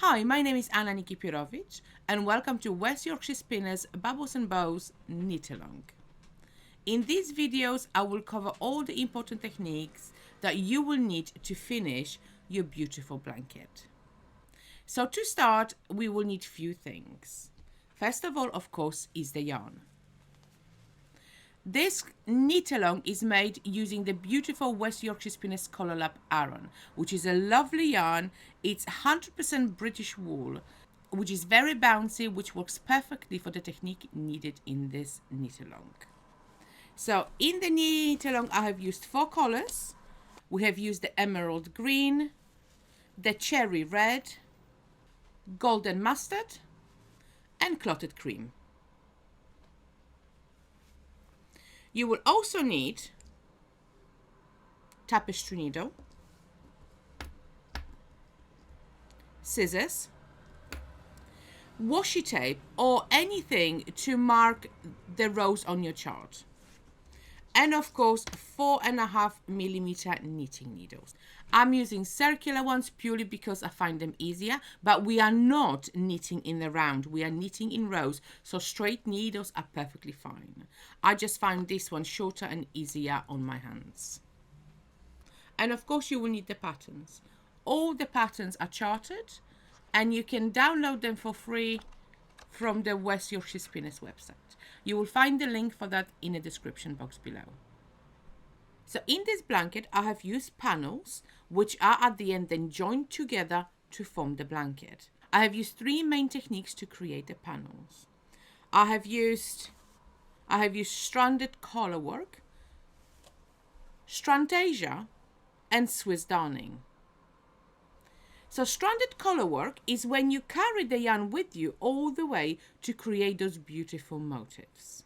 Hi, my name is Anna Nikipirowicz and welcome to West Yorkshire Spinners Baubles Bows Knitting Blanket. In these videos, I will cover all the important techniques that you will need to finish your beautiful blanket. So to start, we will need few things. First of all, of course, is the yarn. This knit-along is made using the beautiful West Yorkshire Spinners ColourLab Aran, which is a lovely yarn. It's 100% British wool, which is very bouncy, which works perfectly for the technique needed in this knit-along. So in the knit-along, I have used 4 colors. We have used the emerald green, the cherry red, golden mustard, and clotted cream. You will also need tapestry needle, scissors, washi tape or anything to mark the rows on your chart, and of course 4.5mm knitting needles. I'm using circular ones purely because I find them easier, but we are not knitting in the round, we are knitting in rows, so straight needles are perfectly fine. I just find this one shorter and easier on my hands. And of course you will need the patterns. All the patterns are charted and you can download them for free from the West Yorkshire Spinners website. You will find the link for that in the description box below. So in this blanket, I have used panels, which are at the end then joined together to form the blanket. I have used 3 main techniques to create the panels. I have used stranded collar work, Strantasia, and Swiss darning. So stranded collar work is when you carry the yarn with you all the way to create those beautiful motifs.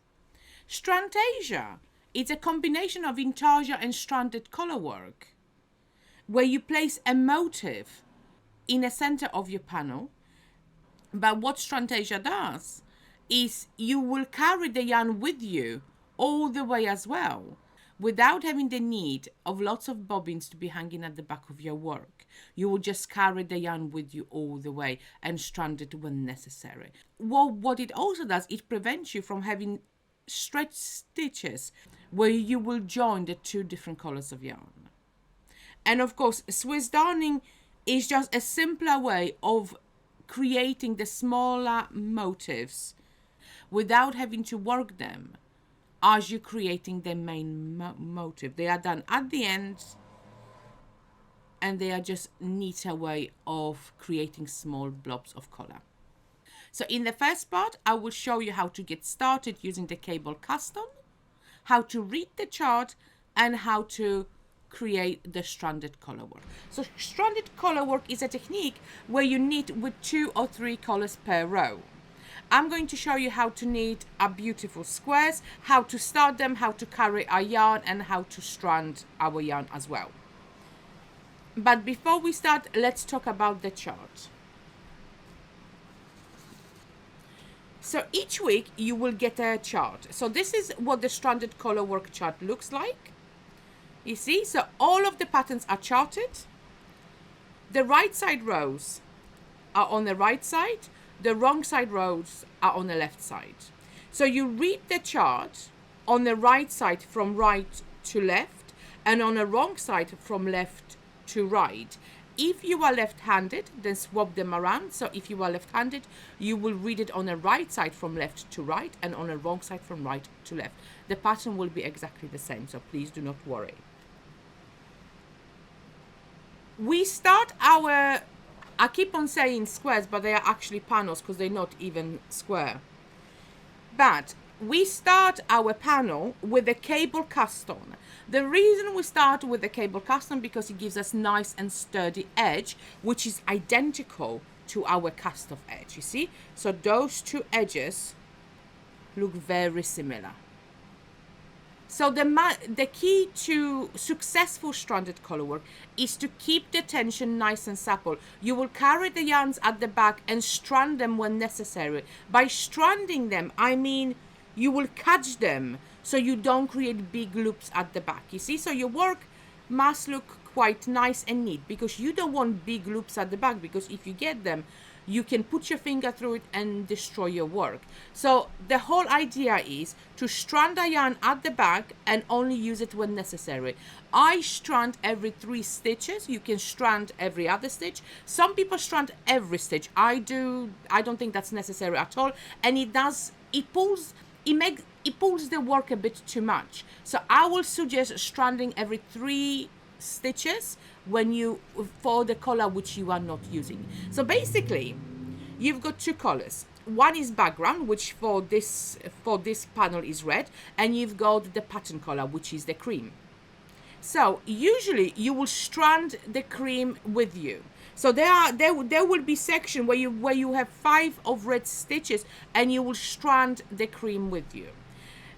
Strantasia is a combination of intarsia and stranded collar work, where you place a motif in the center of your panel. But what Strantasia does is you will carry the yarn with you all the way as well, without having the need of lots of bobbins to be hanging at the back of your work. You will just carry the yarn with you all the way and strand it when necessary. Well, what it also does, it prevents you from having stretch stitches where you will join the 2 different colors of yarn. And of course, Swiss darning is just a simpler way of creating the smaller motifs without having to work them as you're creating the main motif. They are done at the end and they are just neater way of creating small blobs of color. So in the first part, I will show you how to get started using the cable cast on, how to read the chart, and how to create the stranded collar work. So stranded collar work is a technique where you knit with 2 or 3 colors per row. I'm going to show you how to knit our beautiful squares, how to start them, how to carry our yarn, and how to strand our yarn as well. But before we start, let's talk about the chart. So each week you will get a chart. So this is what the stranded collar work chart looks like. You see, so all of the patterns are charted. The right side rows are on the right side. The wrong side rows are on the left side. So you read the chart on the right side from right to left and on the wrong side from left to right. If you are left-handed, then swap them around. So if you are left-handed, you will read it on the right side from left to right and on the wrong side from right to left. The pattern will be exactly the same, so please do not worry. We start our, I keep on saying squares, but they are actually panels because they're not even square. But we start our panel with a cable cast on. The reason we start with the cable cast on because it gives us nice and sturdy edge, which is identical to our cast off edge, you see? So those 2 edges look very similar. So the key to successful stranded collar work is to keep the tension nice and supple. You will carry the yarns at the back and strand them when necessary. By stranding them, I mean you will catch them so you don't create big loops at the back. You see, so your work must look quite nice and neat, because you don't want big loops at the back, because if you get them, you can put your finger through it and destroy your work. So the whole idea is to strand a yarn at the back and only use it when necessary. I strand every 3 stitches. You can strand every other stitch. Some people strand every stitch. I don't think that's necessary at all, and it pulls the work a bit too much. So I will suggest stranding every 3 stitches for the color which you are not using. So basically you've got 2 colors. One is background, which for this panel is red, and you've got the pattern color, which is the cream. So usually you will strand the cream with you. So there will be section where you have 5 of red stitches, and you will strand the cream with you.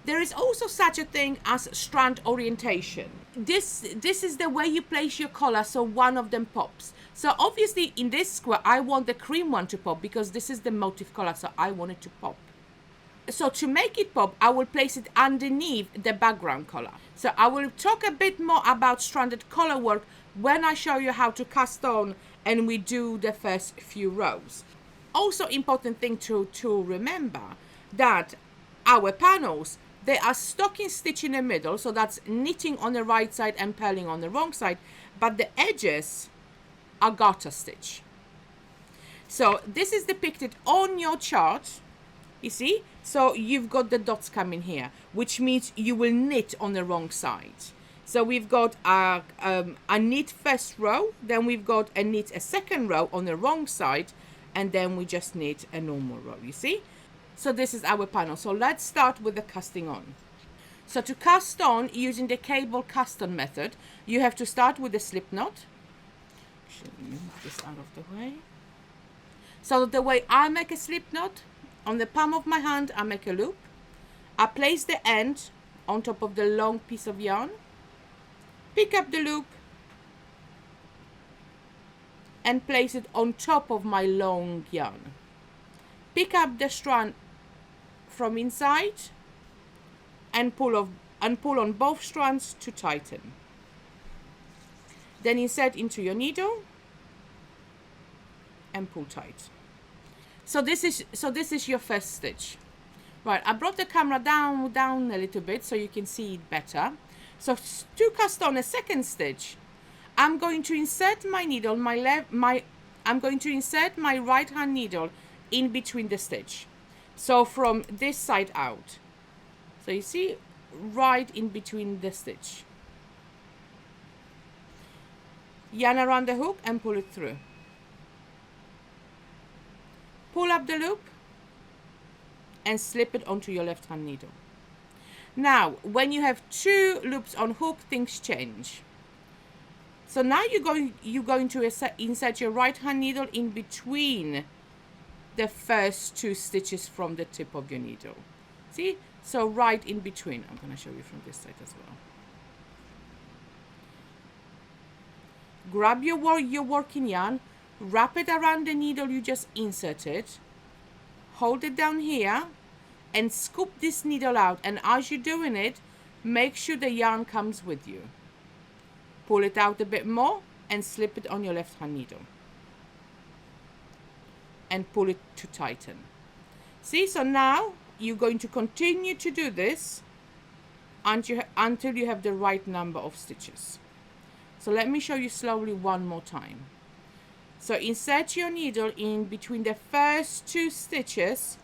There is also such a thing as strand orientation. This is the way you place your collar, so one of them pops. So obviously in this square, I want the cream one to pop, because this is the motif color, so I want it to pop. So to make it pop, I will place it underneath the background color. So I will talk a bit more about stranded color work when I show you how to cast on and we do the first few rows. Also important thing to remember, that our panels, they are stocking stitch in the middle, so that's knitting on the right side and purling on the wrong side, but the edges are garter stitch. So this is depicted on your chart, you see? So you've got the dots coming here, which means you will knit on the wrong side. So we've got a knit first row, then we've got a knit a second row on the wrong side, and then we just knit a normal row, you see? So this is our panel. So let's start with the casting on. So to cast on using the cable cast on method, you have to start with a slip knot. Should we move this out of the way? So the way I make a slip knot, on the palm of my hand I make a loop. I place the end on top of the long piece of yarn, pick up the loop and place it on top of my long yarn. Pick up the strand from inside and pull on both strands to tighten. Then insert into your needle and pull tight. So this is your first stitch. Right, I brought the camera down a little bit so you can see it better. So to cast on a second stitch, I'm going to insert my needle, I'm going to insert my right hand needle in between the stitch. So from this side out. So you see, right in between the stitch. Yarn around the hook and pull it through. Pull up the loop and slip it onto your left hand needle. Now, when you have 2 loops on hook, things change. So now you're going to insert your right hand needle in between the first 2 stitches from the tip of your needle. See? So right in between. I'm going to show you from this side as well. Grab your working yarn, wrap it around the needle you just inserted, hold it down here and scoop this needle out, and as you're doing it, make sure the yarn comes with you. Pull it out a bit more and slip it on your left hand needle and pull it to tighten. See, so now you're going to continue to do this until you have the right number of stitches. So let me show you slowly one more time. So insert your needle in between the first 2 stitches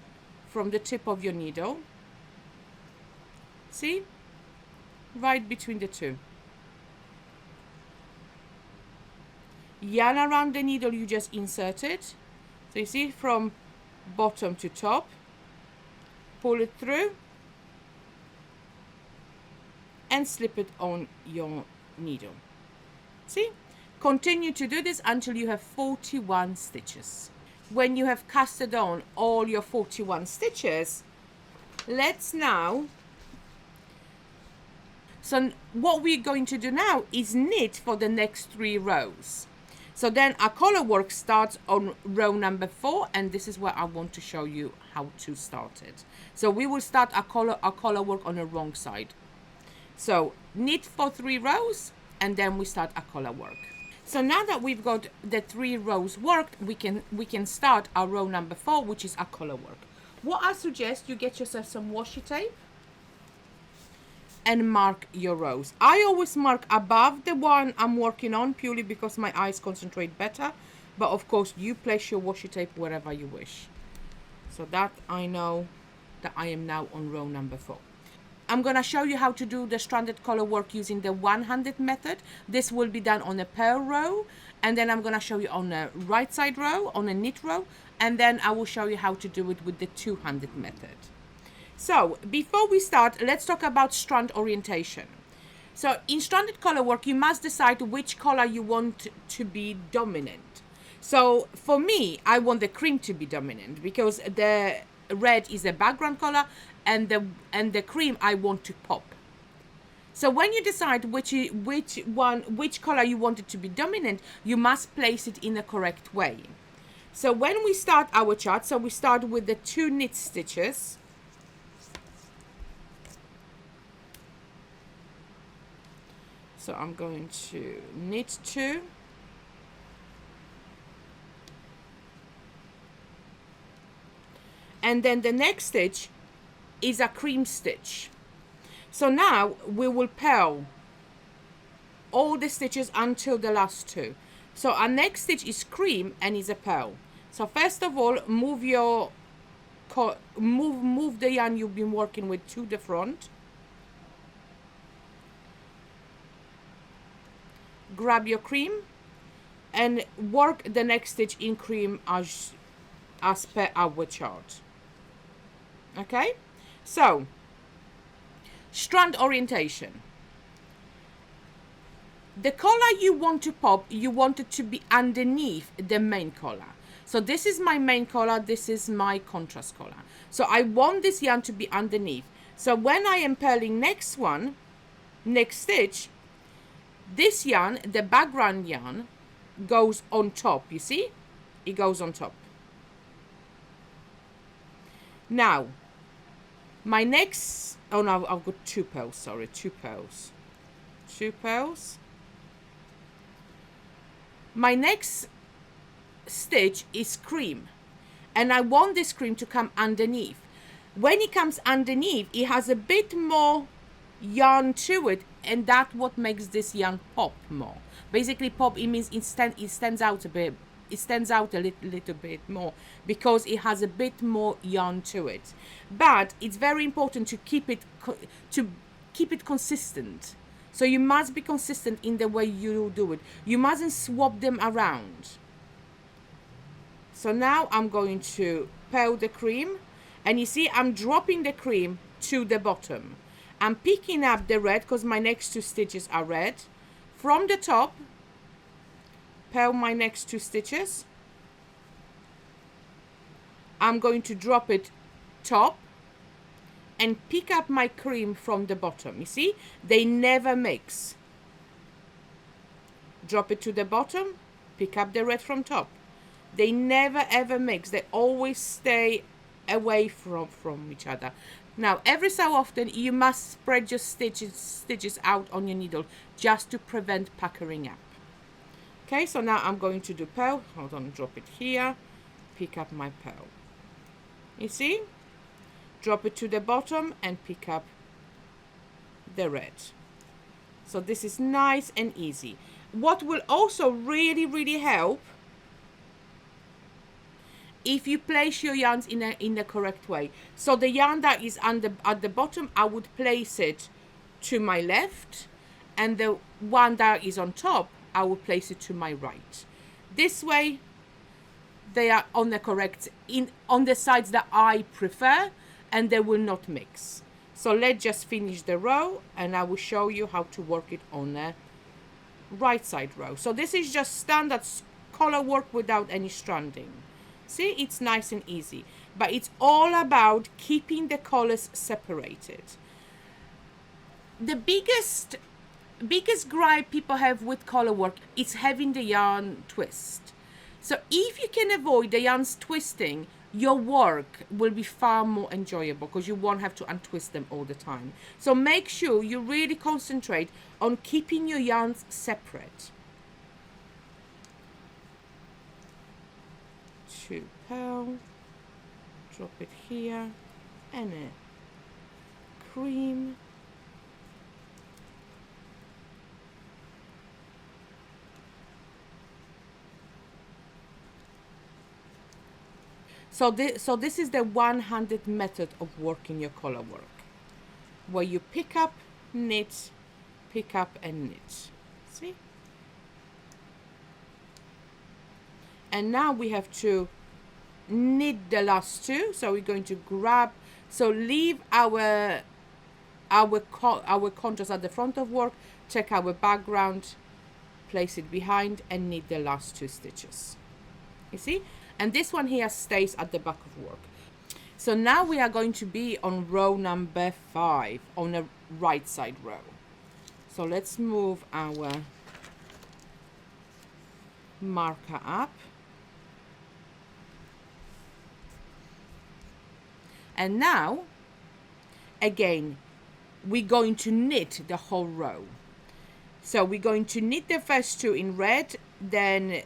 from the tip of your needle. See? Right between the 2. Yarn around the needle you just inserted. So you see, from bottom to top. Pull it through and slip it on your needle. See? Continue to do this until you have 41 stitches. When you have casted on all your 41 stitches, let's now, so what we're going to do now is knit for the next 3 rows. So then our collar work starts on row number 4, and this is where I want to show you how to start it. So we will start our collar work on the wrong side. So knit for 3 rows, and then we start our collar work. So now that we've got the 3 rows worked, we can start our row number 4, which is our collar work. What I suggest, you get yourself some washi tape and mark your rows. I always mark above the one I'm working on, purely because my eyes concentrate better, but of course you place your washi tape wherever you wish. So that I know that I am now on row number 4. I'm gonna show you how to do the stranded collar work using the one-handed method. This will be done on a purl row, and then I'm gonna show you on a right side row, on a knit row, and then I will show you how to do it with the two-handed method. So before we start, let's talk about strand orientation. So in stranded collar work, you must decide which color you want to be dominant. So for me, I want the cream to be dominant because the red is a background color, and the cream I want to pop. So when you decide which color you want it to be dominant, you must place it in the correct way. So when we start our chart, so we start with the 2 knit stitches. So I'm going to knit 2. And then the next stitch is a cream stitch. So now we will purl all the stitches until the last 2. So our next stitch is cream and is a purl. So first of all, move your move the yarn you've been working with to the front. Grab your cream and work the next stitch in cream as per our chart. Okay, so strand orientation. The collar you want to pop, you want it to be underneath the main collar. So this is my main collar, this is my contrast collar. So I want this yarn to be underneath. So when I am purling next stitch, this yarn, the background yarn, goes on top, you see? It goes on top. Now, my next, oh no, I've got 2 purls, sorry, 2 purls. 2 purls. My next stitch is cream, and I want this cream to come underneath. When it comes underneath, it has a bit more yarn to it, and that's what makes this yarn pop more. Basically, pop, it means it stands out a bit. It stands out a little bit more because it has a bit more yarn to it. But it's very important to keep it consistent. So you must be consistent in the way you do it. You mustn't swap them around. So now I'm going to purl the cream, and you see I'm dropping the cream to the bottom. I'm picking up the red because my next 2 stitches are red from the top. Purl my next 2 stitches. I'm going to drop it top and pick up my cream from the bottom. You see, they never mix. Drop it to the bottom, pick up the red from top. They never ever mix. They always stay away from each other. Now, every so often, you must spread your stitches out on your needle just to prevent puckering up. Okay, so now I'm going to do purl. Hold on, drop it here. Pick up my purl. You see? Drop it to the bottom and pick up the red. So this is nice and easy. What will also really, really help if you place your yarns in the correct way. So the yarn that is at the bottom, I would place it to my left, and the one that is on top, I will place it to my right. This way, they are on the correct, on the sides that I prefer, and they will not mix. So let's just finish the row, and I will show you how to work it on the right side row. So this is just standard collar work without any stranding. See, it's nice and easy, but it's all about keeping the collars separated. The biggest gripe people have with collar work is having the yarn twist. So if you can avoid the yarns twisting, your work will be far more enjoyable because you won't have to untwist them all the time. So make sure you really concentrate on keeping your yarns separate. 2 pearl, drop it here, and a cream. So this is the one-handed method of working your color work, where you pick up, knit, pick up and knit. See? And now we have to knit the last two. So we're going to grab, so leave our contrast at the front of work, take our background, place it behind and knit the last 2 stitches. You see? And this one here stays at the back of work. So now we are going to be on row number 5, on the right side row. So let's move our marker up. And now, again, we're going to knit the whole row. So we're going to knit the first 2 in red, then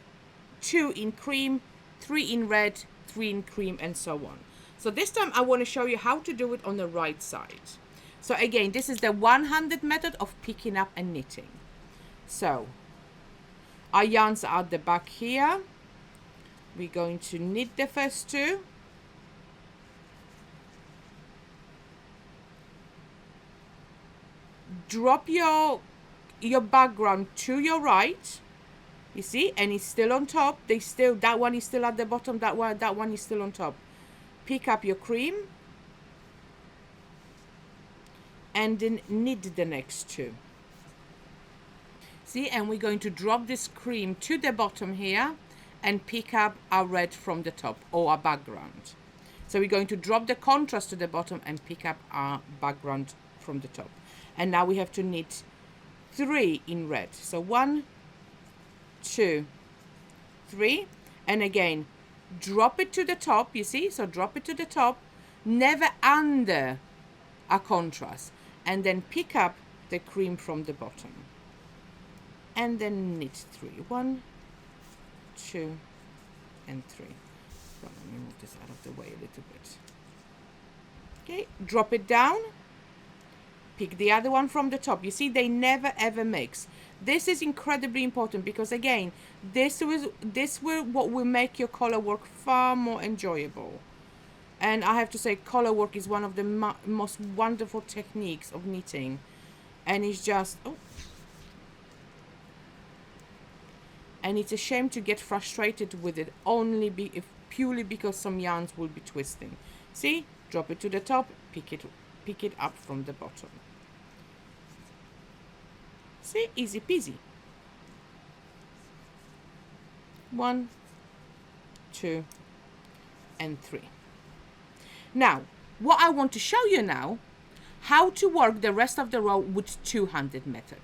2 in cream, 3 in red, 3 in cream, and so on. So this time I want to show you how to do it on the right side. So again, this is the one-handed method of picking up and knitting. So our yarns are at the back here. We're going to knit the first 2. Drop your background to your right. You see, and it's still on top. That one is still at the bottom. That one is still on top. Pick up your cream and then knit the next 2. See, and we're going to drop this cream to the bottom here and pick up our red from the top, or our background. So we're going to drop the contrast to the bottom and pick up our background from the top. And now we have to knit 3 in red. So 1, 2, 3, and again drop it to the top. You see, so drop it to the top, never under a contrast, and then pick up the cream from the bottom and then knit 3. 1, 2, and 3. So let me move this out of the way a little bit. Okay, drop it down, pick the other one from the top. You see, they never ever mix. This is incredibly important because again, this will what will make your color work far more enjoyable. And I have to say, color work is one of the most wonderful techniques of knitting, and it's just and it's a shame to get frustrated with it purely because some yarns will be twisting. See, drop it to the top, pick it up from the bottom. See, easy peasy. 1, 2, and 3. Now, what I want to show you now, how to work the rest of the row with two-handed method.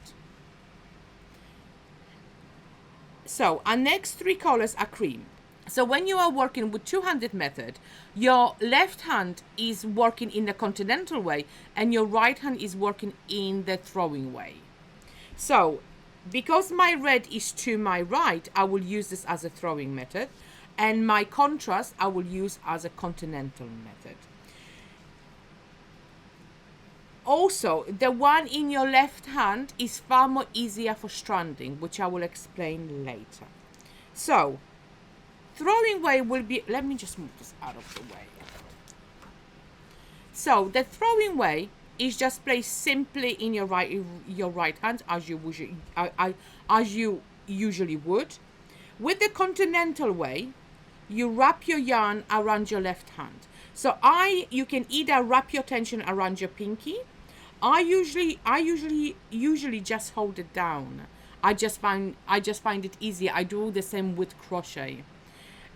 So our next 3 colors are cream. So when you are working with two-handed method, your left hand is working in the continental way and your right hand is working in the throwing way. So because my red is to my right, I will use this as a throwing method, and my contrast I will use as a continental method. Also, the one in your left hand is far more easier for stranding, which I will explain later. So throwing way will be, let me just move this out of the way. So the throwing way is just placed simply in your right hand as you usually would. With the continental way, you wrap your yarn around your left hand. So you can either wrap your tension around your pinky. I usually just hold it down. I just find it easier. I do the same with crochet.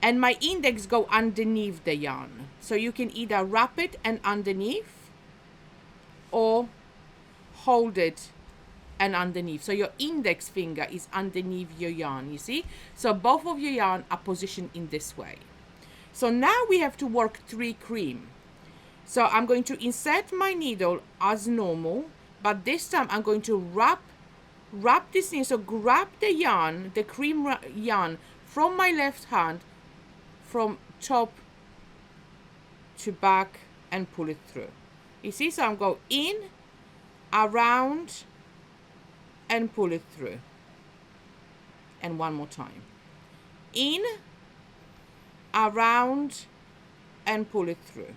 And my index go underneath the yarn. So you can either wrap it and underneath, or hold it and underneath. So your index finger is underneath your yarn, you see? So both of your yarn are positioned in this way. So now we have to work 3 cream. So I'm going to insert my needle as normal, but this time I'm going to wrap this in. So grab the yarn, the cream yarn from my left hand, from top to back, and pull it through. You see, so I'm going in, around, and pull it through. And one more time. In, around, and pull it through.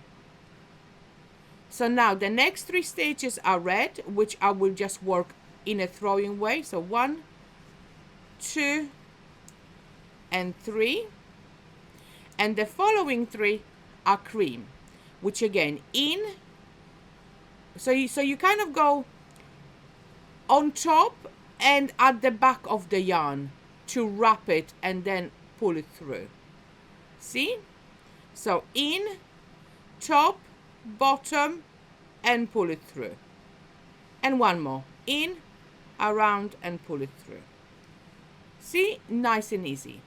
So now the next 3 stitches are red, which I will just work in a throwing way. So 1, 2, and 3. And the following 3 are cream, which again in. So you kind of go on top and at the back of the yarn to wrap it and then pull it through. See? So in, top, bottom, and pull it through. And one more. In, around, and pull it through. See? Nice and easy.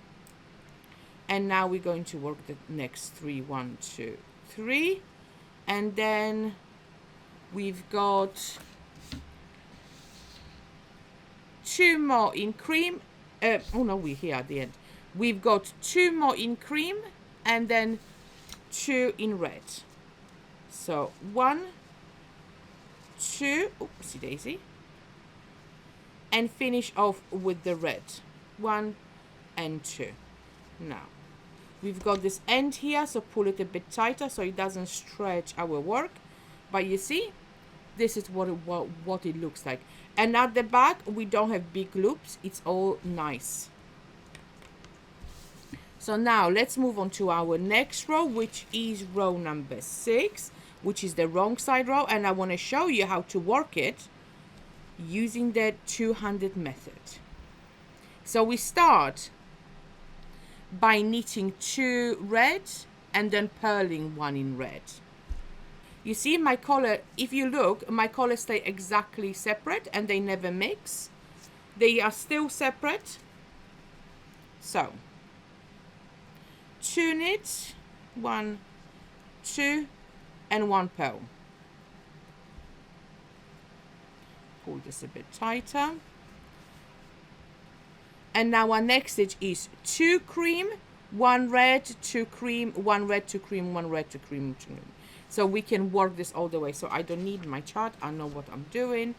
And now we're going to work the next 3. 1, 2, 3. And then we've got 2 more in cream. Oh no, we're here at the end. We've got 2 more in cream and then 2 in red. So 1, 2, oopsie daisy, and finish off with the red. 1 and 2. Now we've got this end here, so pull it a bit tighter so it doesn't stretch our work. But you see, this is what it looks like. And at the back we don't have big loops, it's all nice. So now let's move on to our next row, which is row number 6, which is the wrong side row, and I want to show you how to work it using the two-handed method. So we start by knitting 2 red and then purling 1 in red. You see my color, if you look, my colors stay exactly separate and they never mix. They are still separate. So 2 knits, 1, 2, and 1 purl. Pull this a bit tighter. And now our next stitch is 2 cream, 1 red, 2 cream, 1 red, 2 cream, 1 red, 2 cream, 2 cream. So we can work this all the way. So I don't need my chart, I know what I'm doing.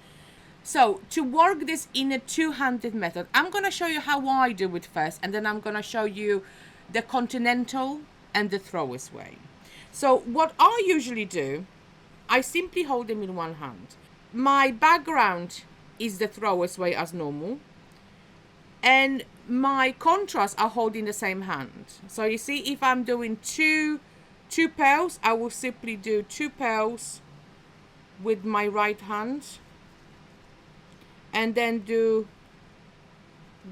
So to work this in a two-handed method, I'm going to show you how I do it first, and then I'm going to show you the continental and the throwers way. So what I usually do, I simply hold them in one hand. My background is the throwers way as normal, and my contrast I hold in the same hand. So you see, if I'm doing two purls, I will simply do 2 purls with my right hand and then do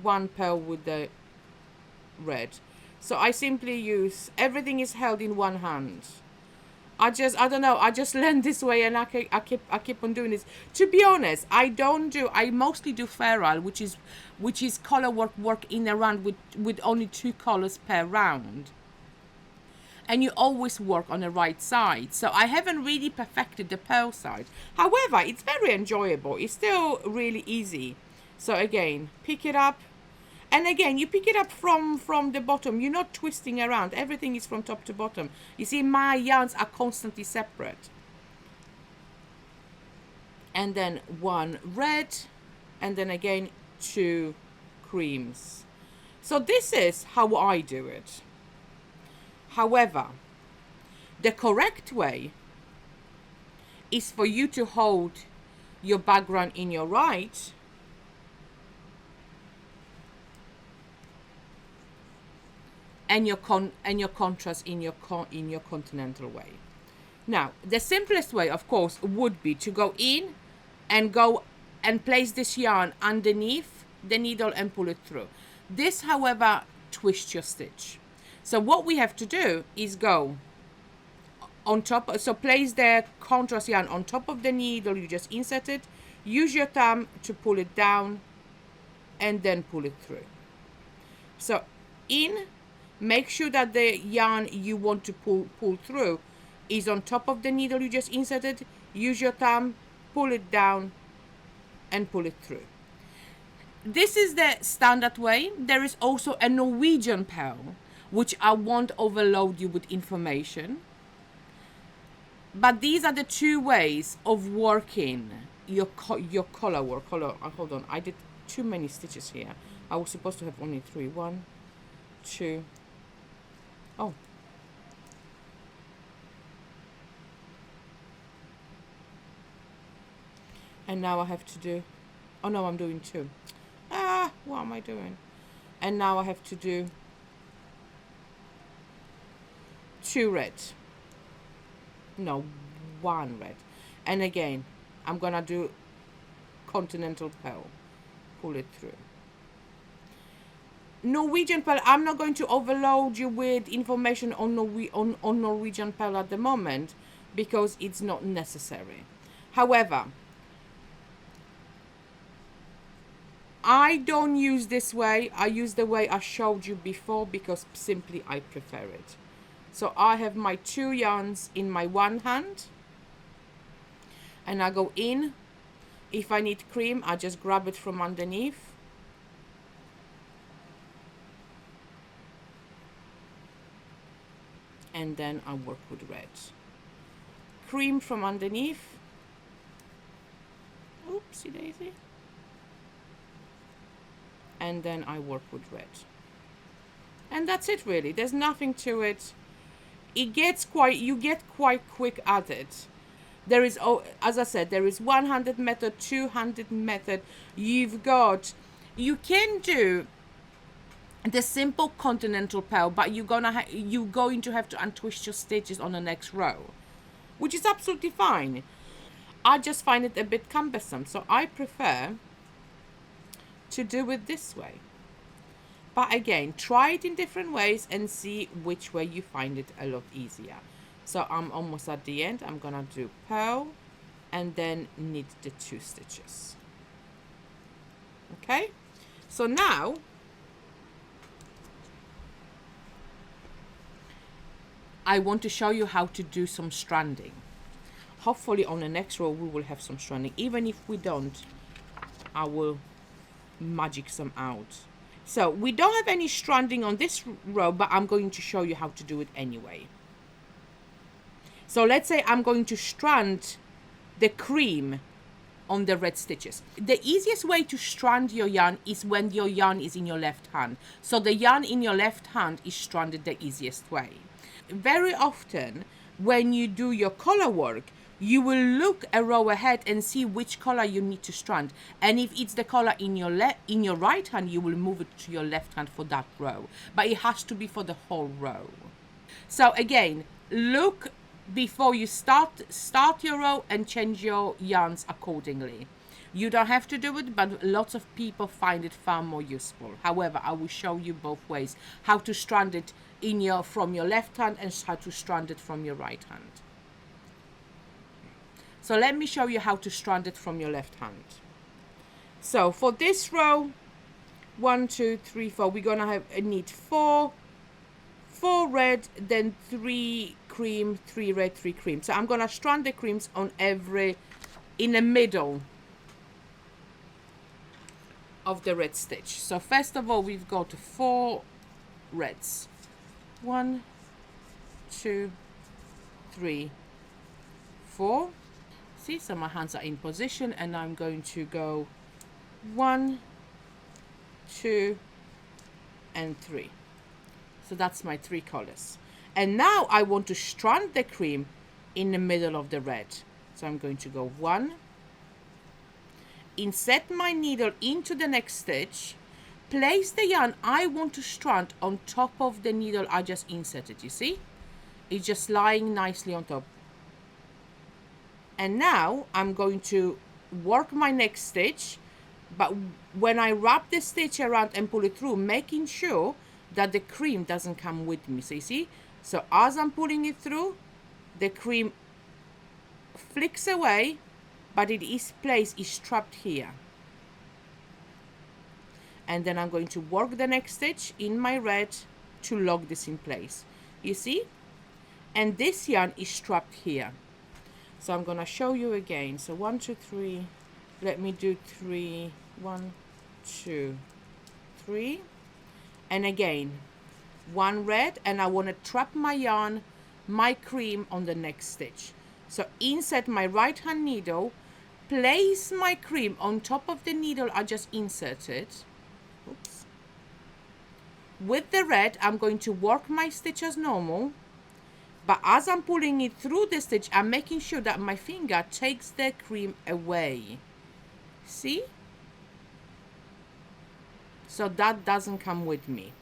1 purl with the red. So I simply use, everything is held in one hand. I don't know, I just learned this way and I keep on doing this. To be honest, I mostly do ferrule, which is color work in a round with only 2 colors per round. And you always work on the right side. So I haven't really perfected the purl side. However, it's very enjoyable. It's still really easy. So again, pick it up. And again, you pick it up from the bottom. You're not twisting around. Everything is from top to bottom. You see, my yarns are constantly separate. And then 1 red. And then again, 2 creams. So this is how I do it. However, the correct way is for you to hold your background in your right and your contrast in your continental way. Now, the simplest way, of course, would be to go in and place this yarn underneath the needle and pull it through. This, however, twists your stitch. So what we have to do is go on top, so place the contrast yarn on top of the needle, you just insert it, use your thumb to pull it down and then pull it through. So in, Make sure that the yarn you want to pull through is on top of the needle you just inserted. Use your thumb, pull it down and pull it through. This is the standard way. There is also a Norwegian purl, which I won't overload you with information. But these are the two ways of working your collar work. Hold on, I did too many stitches here. I was supposed to have only 3. 1, 2. Oh. And now I have to do, oh no, I'm doing 2. What am I doing? And now I have to do 2 red. No, 1 red. And again, I'm gonna do continental purl. Pull it through. Norwegian purl, I'm not going to overload you with information on Norwegian purl at the moment because it's not necessary. However, I don't use this way. I use the way I showed you before because simply I prefer it. So I have my 2 yarns in my one hand and I go in. If I need cream, I just grab it from underneath. And then I work with red. Cream from underneath. Oopsie daisy. And then I work with red. And that's it really. There's nothing to it. You get quite quick at it. There is, as I said, there is 100 method, 200 method. You can do the simple continental purl, but you're going to have to untwist your stitches on the next row, which is absolutely fine. I just find it a bit cumbersome, so I prefer to do it this way. But again, try it in different ways and see which way you find it a lot easier. So I'm almost at the end. I'm gonna do purl and then knit the 2 stitches. Okay, so now I want to show you how to do some stranding. Hopefully on the next row we will have some stranding. Even if we don't, I will magic some out. So we don't have any stranding on this row, but I'm going to show you how to do it anyway. So let's say I'm going to strand the cream on the red stitches. The easiest way to strand your yarn is when your yarn is in your left hand. So the yarn in your left hand is stranded the easiest way. Very often when you do your collar work, you will look a row ahead and see which color you need to strand. And if it's the color in your right hand, you will move it to your left hand for that row. But it has to be for the whole row. So again, look before you start your row and change your yarns accordingly. You don't have to do it, but lots of people find it far more useful. However, I will show you both ways, how to strand it from your left hand and how to strand it from your right hand. So let me show you how to strand it from your left hand. So for this row, 1, 2, 3, 4, we're gonna need 4 red, then 3 cream, 3 red, 3 cream. So I'm gonna strand the creams on in the middle of the red stitch. So first of all, we've got 4 reds. 1, 2, 3, 4. See, so my hands are in position and I'm going to go 1, 2, and 3. So that's my 3 colors. And now I want to strand the cream in the middle of the red. So I'm going to go 1, insert my needle into the next stitch, place the yarn I want to strand on top of the needle I just inserted. You see? It's just lying nicely on top. And now I'm going to work my next stitch, but when I wrap the stitch around and pull it through, making sure that the cream doesn't come with me. So you see? So as I'm pulling it through, the cream flicks away, but it is trapped here. And then I'm going to work the next stitch in my red to lock this in place. You see? And this yarn is strapped here. So I'm gonna show you again. So 1, 2, 3. Let me do 3. 1, 2, 3. And again, 1 red, and I want to trap my yarn, my cream on the next stitch. So insert my right hand needle, place my cream on top of the needle I just inserted. Oops. With the red, I'm going to work my stitch as normal, but as I'm pulling it through the stitch, I'm making sure that my finger takes the cream away. See? So that doesn't come with me.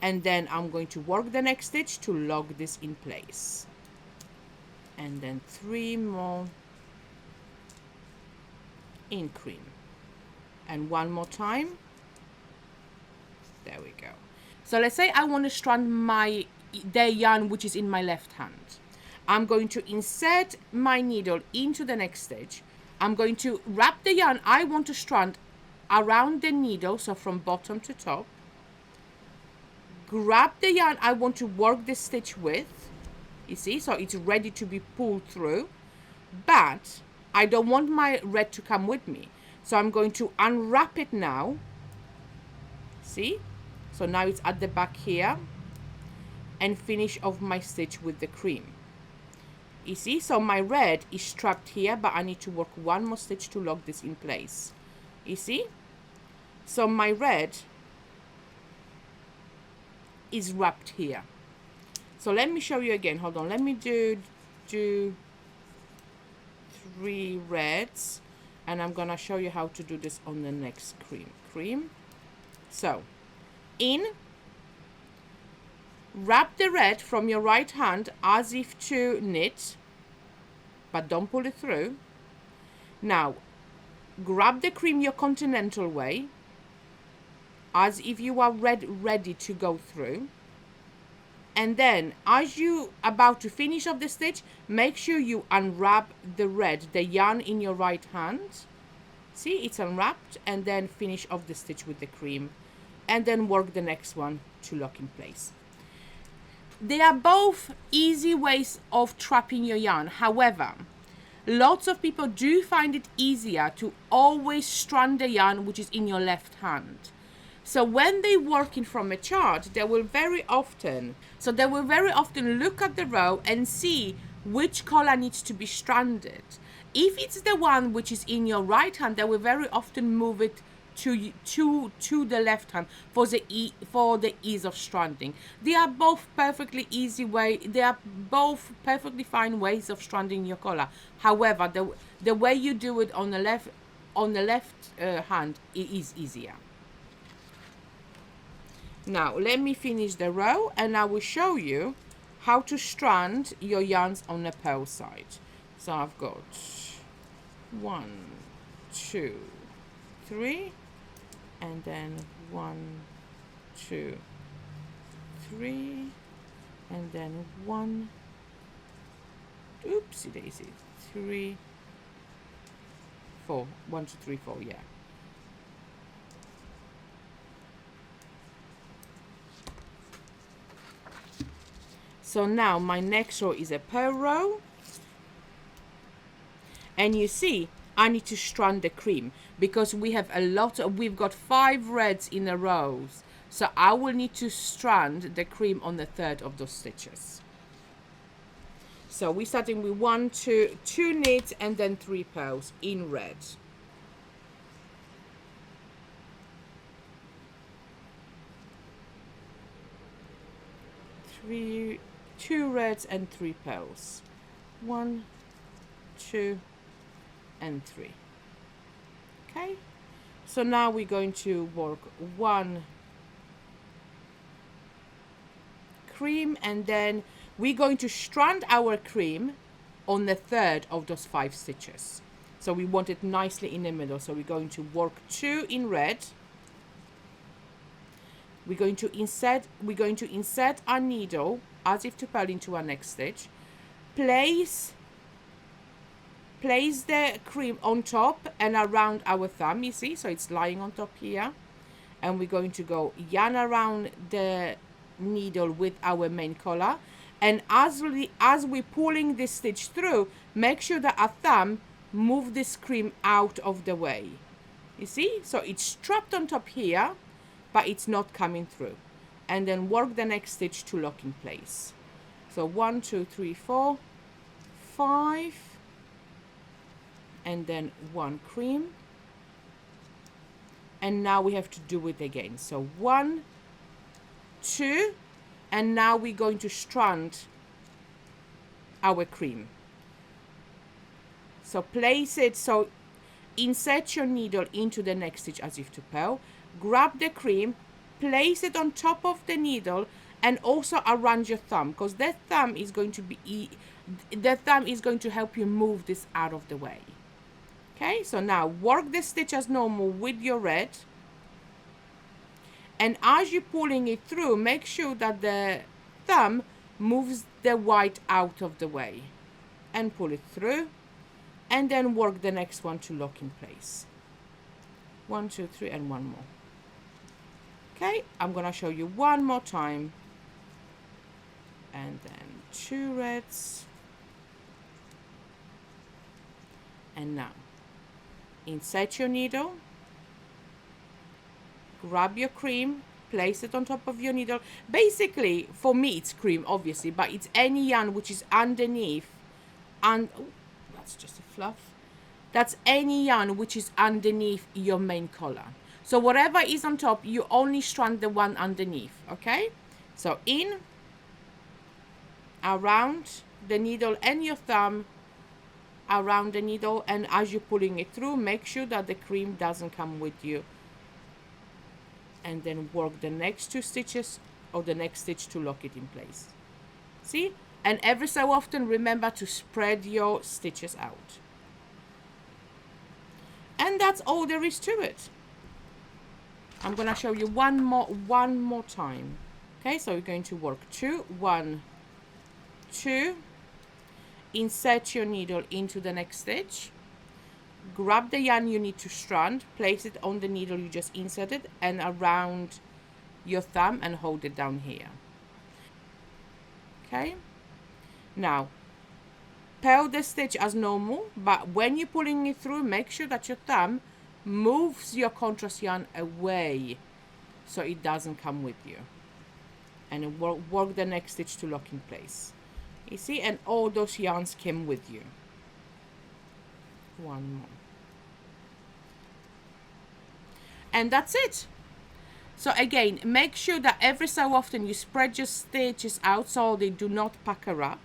And then I'm going to work the next stitch to lock this in place. And then 3 more in cream. And 1 more time. There we go. So let's say I want to strand the yarn which is in my left hand. I'm going to insert my needle into the next stitch. I'm going to wrap the yarn I want to strand around the needle, so from bottom to top. Grab the yarn I want to work this stitch with, you see, so it's ready to be pulled through, but I don't want my red to come with me, so I'm going to unwrap it now. See, so now it's at the back here, and finish off my stitch with the cream. You see, so my red is strapped here, but I need to work 1 more stitch to lock this in place. You see, so my red is wrapped here. So let me show you again. Hold on, let me do 3 reds, and I'm gonna show you how to do this on the next cream. So in, wrap the red from your right hand as if to knit, but don't pull it through. Now grab the cream your continental way, as if you are ready to go through. And then as you about to finish off the stitch, make sure you unwrap the red, the yarn in your right hand. See, it's unwrapped, and then finish off the stitch with the cream, and then work the next one to lock in place. They are both easy ways of trapping your yarn. However, lots of people do find it easier to always strand the yarn which is in your left hand. So when they're working from a chart, they will very often look at the row and see which color needs to be stranded. If it's the one which is in your right hand, they will very often move it to the left hand for the ease of stranding. They are both perfectly fine ways of stranding your color. However, the way you do it on the left hand, it is easier. Now let me finish the row, and I will show you how to strand your yarns on the purl side. So I've got 1, 2, 3, and then 1, 2, 3, and then 1, oopsie daisy, 3, 4, 1, 2, 3, 4, yeah. So now my next row is a purl row, and you see I need to strand the cream because we've got 5 reds in a row, so I will need to strand the cream on the 3rd of those stitches. So we're starting with 2 knits and then 3 purls in red. 2 reds and 3 purls. 1, 2, and 3. Okay, so now we're going to work 1 cream, and then we're going to strand our cream on the 3rd of those 5 stitches. So we want it nicely in the middle, so we're going to work 2 in red. We're going to insert our needle as if to purl into our next stitch. Place the cream on top and around our thumb, you see, so it's lying on top here. And we're going to go yarn around the needle with our main collar, and as we're pulling this stitch through, make sure that our thumb move this cream out of the way. You see, so it's strapped on top here, but it's not coming through. And then work the next stitch to lock in place. So 1, 2, 3, 4, 5, and then 1 cream, and now we have to do it again. So 1, 2, and now we're going to strand our cream. So place it, so insert your needle into the next stitch as if to purl, grab the cream, place it on top of the needle, and also around your thumb, because the thumb is going to help you move this out of the way. Okay, so now work the stitch as normal with your red, and as you're pulling it through, make sure that the thumb moves the white out of the way, and pull it through, and then work the next one to lock in place. 1, 2, 3, and 1 more. Okay, I'm gonna show you one more time, and then 2 reds, and now insert your needle, grab your cream, place it on top of your needle. Basically, for me it's cream obviously, but it's any yarn which is underneath, and oh, that's just a fluff. That's any yarn which is underneath your main collar. So whatever is on top, you only strand the one underneath, okay? So in, around the needle, and your thumb around the needle, and as you're pulling it through, make sure that the cream doesn't come with you, and then work the next 2 stitches or the next stitch to lock it in place. See? And every so often remember to spread your stitches out. And that's all there is to it. I'm gonna show you one more time. Okay, so you're going to work 2, 1, 2, insert your needle into the next stitch, grab the yarn you need to strand, place it on the needle you just inserted and around your thumb, and hold it down here. Okay, now purl the stitch as normal, but when you're pulling it through, make sure that your thumb moves your contrast yarn away so it doesn't come with you, and work the next stitch to lock in place. You see, and all those yarns came with you. One more, and that's it. So again, make sure that every so often you spread your stitches out so they do not pucker up,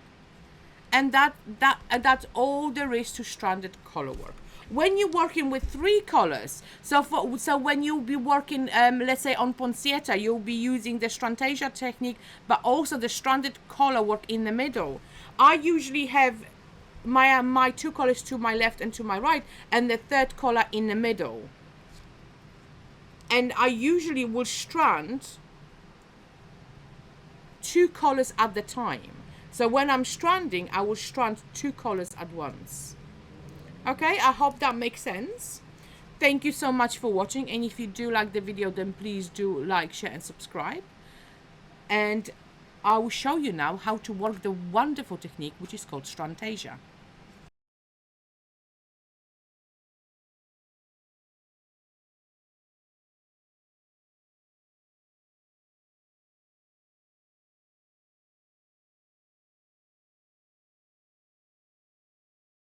and that's all there is to stranded color work. When you're working with 3 colors, so when you'll be working, let's say on Poinsettia, you'll be using the Strantasia technique, but also the stranded color work in the middle. I usually have my 2 colors to my left and to my right, and the 3rd color in the middle. And I usually will strand 2 colors at the time. So when I'm stranding, I will strand 2 colors at once. Okay, I hope that makes sense. Thank you so much for watching, and if you do like the video, then please do like, share and subscribe. And I will show you now how to work the wonderful technique which is called Strantasia.